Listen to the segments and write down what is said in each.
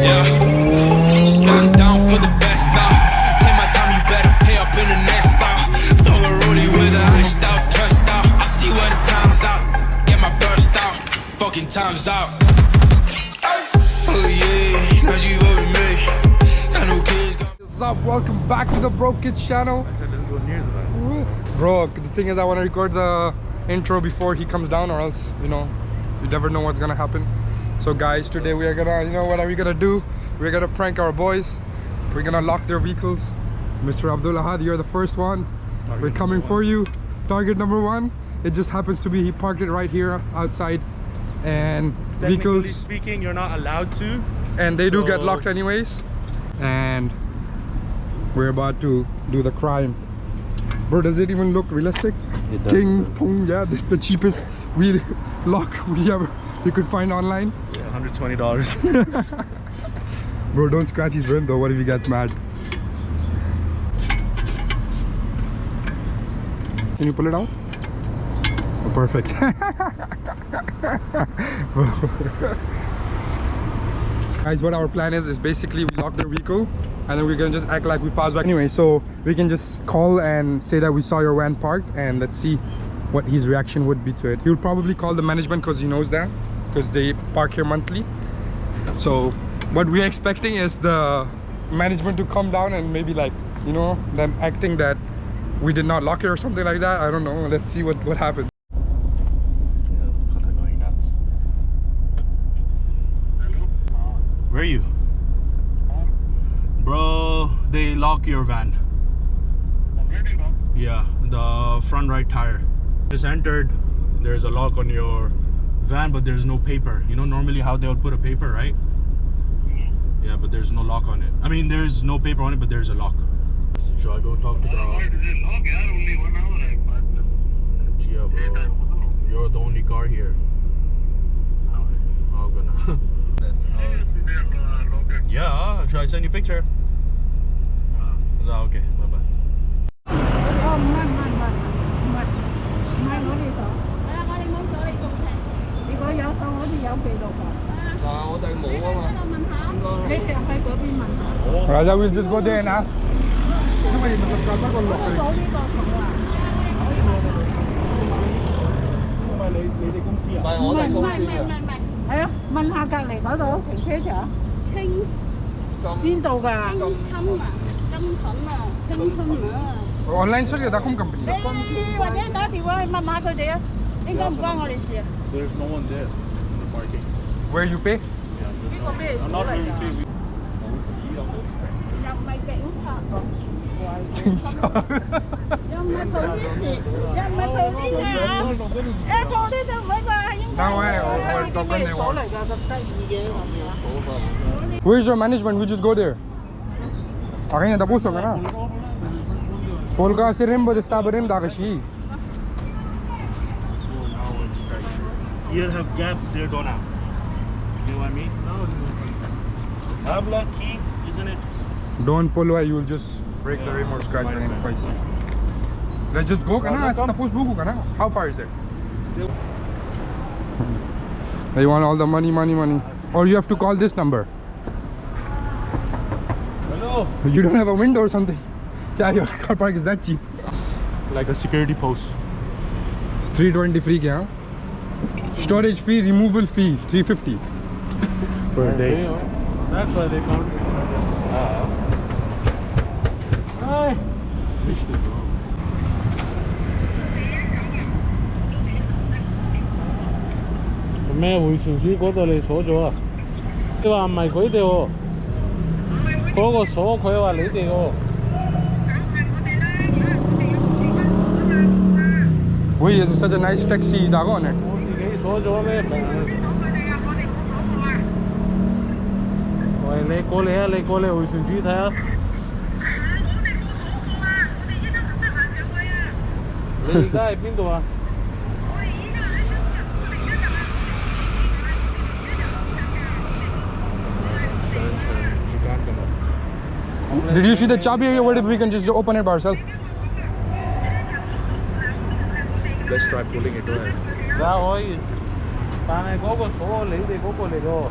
Yeah, stand down for the best now. Take my time, you better pay up in the next style. Throw a rollie with a iced out, turned out. I see when the time's out, get my burst out. Fucking time's out. Oh yeah, now you over me. Got no kids. What's up? Welcome back to the BrokeKids channel. I said let's go near the back. Bro, the thing is I want to record the intro before he comes down, or else, you know, you never know what's gonna happen. So guys, today we are gonna, you know, what are we gonna do? We're gonna prank our boys. We're gonna lock their vehicles. Mr. Abdullah, you're the first one. We're coming for you. Target number one. It just happens to be he parked it right here outside, and Technically vehicles speaking, you're not allowed to, and they do get locked anyways. And we're about to do the crime. Bro, does it even look realistic? It does. King Pong, yeah, this is the cheapest lock you could find online. Yeah, $120. Bro, don't scratch his rim though. What if he gets mad? Can you pull it out? Oh, perfect. Guys, what our plan is basically we lock their vehicle and then we're gonna just act like we passed back anyway, so we can just call and say that we saw your van parked, and let's see what his reaction would be to it. He'll probably call the management because he knows that, because they park here monthly. So what we're expecting is the management to come down and maybe, like, you know, them acting that we did not lock it or something like that. I don't know. Let's see what happens. Going nuts. Where are you? Bro, they lock your van. Yeah, the front right tire. Just entered. There's a lock on your van, but there's no paper. You know normally how they would put a paper, right? Yeah, but there's no lock on it. I mean, there's no paper on it, but there's a lock. Should I go talk to the... Yeah, bro. You're the only car here. How gonna... Yeah, should I send you a picture? Okay, bye bye. Raja, we'll just go there and ask. Online search the company. There's no one there in the parking. Where you pay? Yeah, there's no, not where you pay. Where's your management? We just go there. Okay, natapuso ka na. Polka si Rimbo de Stabarim Dakashi. You have gaps there, don't have. You know what I mean? No. Have luck key, isn't it? Don't pull away, you'll just break the rim or scratch the rim twice. Let's just go kana. Tapos buko kana. How far is it? They want all the money. Or you have to call this number. Hello. You don't have a window or something? Yeah, your car park is that cheap. Like a security post. It's 320 free kya? Storage fee, removal fee, 350 per day. That's why they count it. Hi.咩回旋處嗰度你鎖咗啊？你話唔係佢哋喎，嗰個鎖佢話你哋喎。Wait, is such a nice taxi dago on it. 我自己鎖咗咩？喂，你過嚟啊！你過嚟回旋處睇下。你而家喺邊度啊？ Did you see the chabi here? What if we can just open it by ourselves? Let's try pulling it away. 可以，但係嗰個鎖你哋嗰個嚟㗎喎。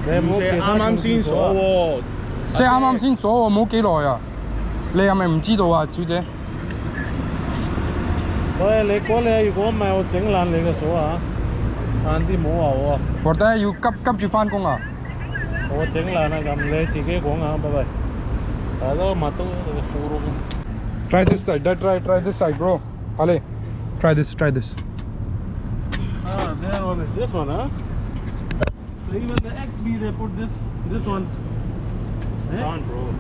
啱啱先鎖喎。即係啱啱先鎖喎，冇幾耐啊！你係咪唔知道啊，小姐？喂，你講你，如果唔係我整爛你嘅鎖啊！晏啲冇話我啊！或者要急住翻工啊！我整爛啦咁，你自己講啊，拜拜。大佬抹到你嘅鎖咯。Try this side, try this side, bro. Ale, try this. Ah, that one is this one, huh? So even the XB they put this one. Can't, bro.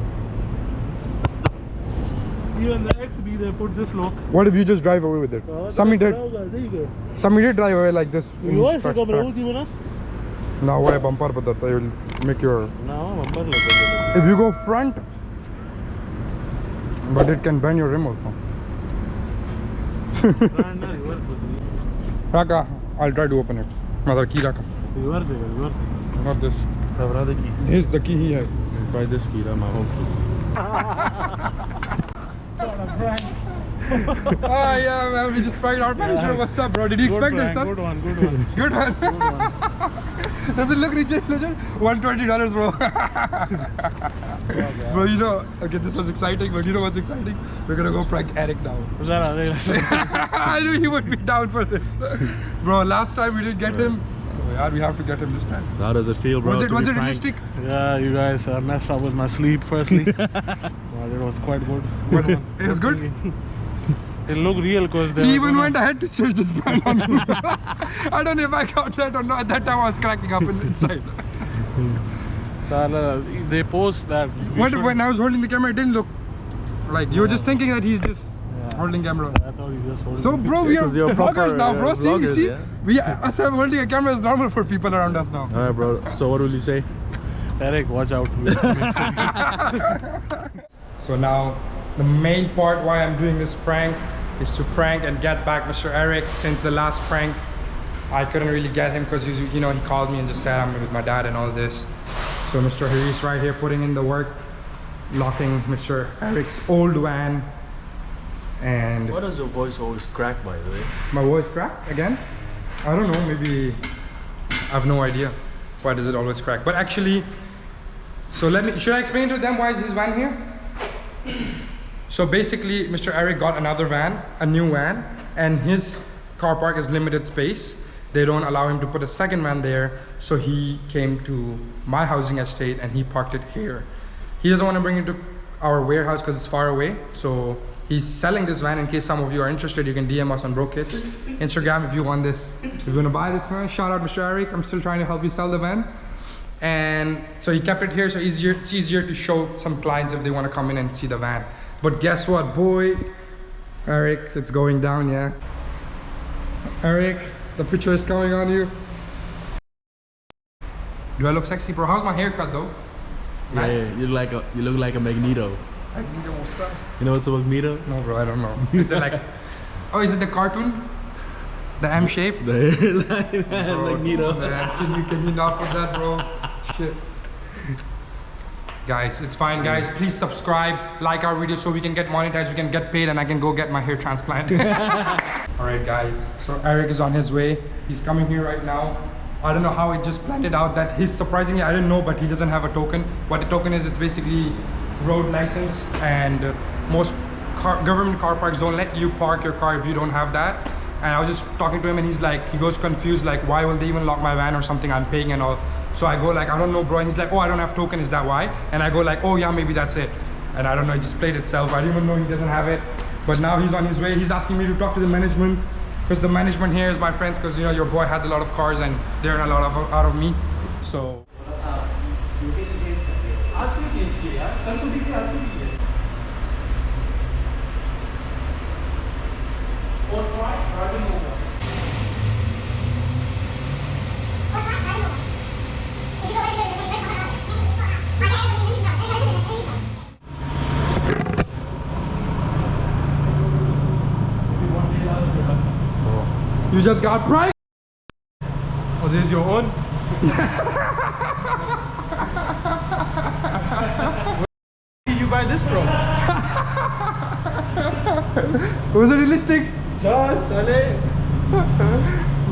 Even the XB they put this lock. What if you just drive away with it? Some did drive away like this. You also got my old one? Now why bumper badata? You will make your. No, bumper like If you go front, but it can bend your rim also. Raka, I'll try to open it. Mother key Raka. Reverse. Not this. Cover the key. Here's the key he has. Try this key, my home. Oh yeah, man, we just pranked our manager. Yeah. What's up, bro? Did you expect this? Huh? Good one. Good one. Does it look legit? $120, bro. Bro, you know, okay, this was exciting, but you know what's exciting? We're gonna go prank Eric now. I knew he would be down for this. Bro, last time we didn't get him, so yeah, we have to get him this time. So how does it feel, bro? Was it realistic? Yeah, you guys messed up with my sleep firstly. Well, it was quite good. It was good? It looked real because He even went ahead to search this brand on me. I don't know if I got that or not. At that time I was cracking up inside. They post that. When I was holding the camera, it didn't look like you were just thinking that he's just holding camera. I thought he just holding. So bro, we are Because you're vloggers proper, now, bro. vloggers, See, yeah. we us holding a camera is normal for people around us now. Alright, bro. So what will you say? Eric, watch out. So now the main part why I'm doing this prank is to prank and get back Mr. Eric. Since the last prank I couldn't really get him because he called me and just said I'm with my dad and all this. So Mr. Harris right here putting in the work, locking Mr. Eric's old van. And Why does your voice always crack, by the way? my voice cracked again? I don't know, maybe I have no idea why does it always crack. But actually, so should I explain to them why is his van here? So basically, Mr. Eric got another van, a new van, and his car park is limited space. They don't allow him to put a second van there, so he came to my housing estate and he parked it here. He doesn't want to bring it to our warehouse because it's far away, so he's selling this van. In case some of you are interested, you can DM us on BrokeKids Instagram if you want this. If you want to buy this van, shout out Mr. Eric. I'm still trying to help you sell the van. And so he kept it here, so it's easier to show some clients if they want to come in and see the van. But guess what, boy? Eric, it's going down, yeah. Eric, the picture is coming on you. Do I look sexy, bro? How's my haircut, though? Yeah, Nice. you look like a Magneto. Magneto, what's up? You know what's a Magneto? No, bro, I don't know. Is it like... Oh, is it the cartoon? The M shape? The hairline, Bro, Magneto. man, can you not put that, bro? Shit. Guys, it's fine, guys. Please subscribe, like our video so we can get monetized, we can get paid, and I can go get my hair transplant. All right, guys. So Eric is on his way. He's coming here right now. I don't know how it just planned it out that he's surprisingly, I didn't know, but he doesn't have a token. What the token is, it's basically road license, and most government car parks don't let you park your car if you don't have that. And I was just talking to him and he goes confused, like, why will they even lock my van or something? I'm paying and all. So I go like, I don't know, bro. And he's like, oh, I don't have token, is that why? And I go like, oh yeah, maybe that's it. And I don't know, it just played itself. I didn't even know he doesn't have it. But now he's on his way. He's asking me to talk to the management, because the management here is my friends, because you know, your boy has a lot of cars and they're a lot out of me. So. You just got pranked? Oh, this is your own? Where did you buy this from? Was it realistic? Just, Ale.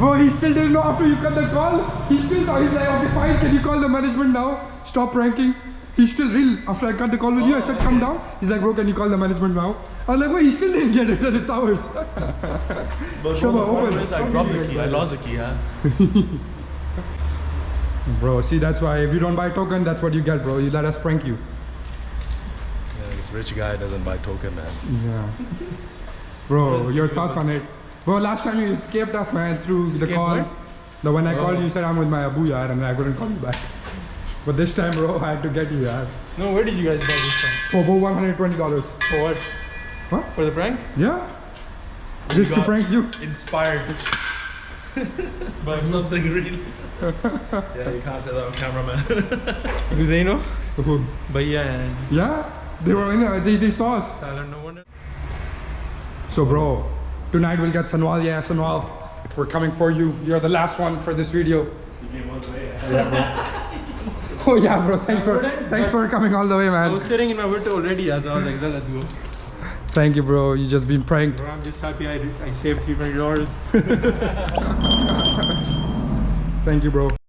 Bro, he still didn't know after you cut the call. He still thought, he's like, okay, fine, can you call the management now? Stop pranking. He's still real. After I cut the call with you, I said, come down. He's like, bro, can you call the management now? I was like, wait, he still didn't get it, that it's ours. But Shaba, open. I dropped the key. I lost the key, huh? Bro, see, that's why if you don't buy token, that's what you get, bro. You let us prank you. Yeah, this rich guy doesn't buy token, man. Yeah. Bro, your thoughts on it? Bro, last time you escaped us, man, through the call. what? When I called you, you said I'm with my Abu Yar, and I couldn't call you back. But this time, bro, I had to get you, yaar. No, where did you guys buy this from? For about $120. For what? What? For the prank? Yeah. Just to got- prank you. Inspired by something real. Yeah, you can't say that on camera, man. Do they know? Who? But yeah, Yeah. They were in they saw us. silent, no wonder. So, bro, tonight we'll get Sanwal. Yeah, Sanwal. We're coming for you. You're the last one for this video. You came all the way. Yeah, bro. Oh yeah, bro. Thanks for coming all the way, I man. was sitting in my window already as I was like, let's go. Thank you, bro. You just been pranked. Bro, I'm just happy I saved $300. Thank you, bro.